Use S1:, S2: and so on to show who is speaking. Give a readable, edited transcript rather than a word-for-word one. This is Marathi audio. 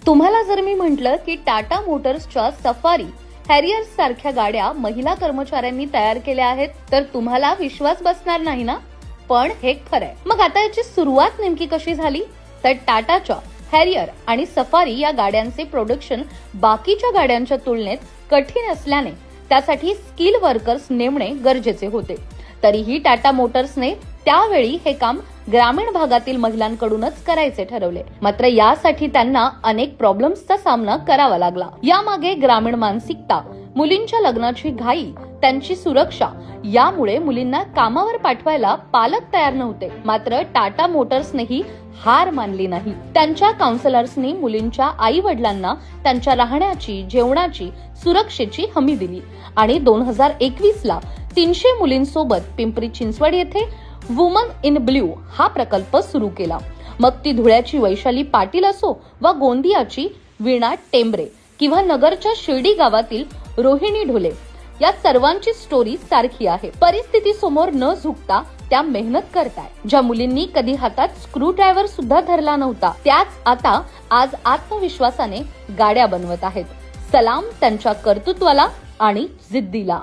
S1: तुम्हाला जर मी म्हटलं की टाटा मोटर्सच्या सफारी हॅरियर सारख्या गाड्या महिला कर्मचाऱ्यांनी तयार केल्या आहेत तर तुम्हाला विश्वास बसणार नाही ना, पण हे खरंय. मग आता याची सुरुवात नेमकी कशी झाली तर टाटाच्या हॅरियर आणि सफारी या गाड्यांचे प्रोडक्शन बाकीच्या गाड्यांच्या तुलनेत कठीण असल्याने त्यासाठी स्किल वर्कर्स नेमणे गरजेचे होते. तरीही टाटा मोटर्सने त्यावेळी हे काम ग्रामीण भागातील महिलांकडूनच करायचे ठरवले. मात्र यासाठी त्यांना अनेक प्रॉब्लेम्सचा सामना करावा लागला. यामागे ग्रामीण मानसिकता, मुलींच्या लग्नाची घाई, त्यांची सुरक्षा यामुळे मुलींना कामावर पाठवायला पालक तयार नव्हते. मात्र टाटा मोटर्सनेही हार मानली नाही. त्यांच्या काउन्सिलर्सनी मुलींच्या आई वडिलांना त्यांच्या राहण्याची, जेवणाची, सुरक्षेची हमी दिली आणि 2021 ला 300 मुलींसोबत पिंपरी चिंचवड येथे वुमन इन ब्ल्यू हा प्रकल्प सुरू केला. मग ती धुळ्याची वैशाली पाटील असो वा गोंदियाची वीणा टेंबरे किंवा नगरच्या शिर्डी गावातील रोहिणी ढोले, या सर्वांची स्टोरी सारखी आहे. परिस्थिती समोर न झुकता त्या मेहनत करताय. ज्या मुलींनी कधी हातात स्क्रू ड्रायव्हर सुद्धा धरला नव्हता त्याच आता आज आत्मविश्वासाने गाड्या बनवत आहेत. सलाम त्यांच्या कर्तृत्वाला आणि जिद्दीला.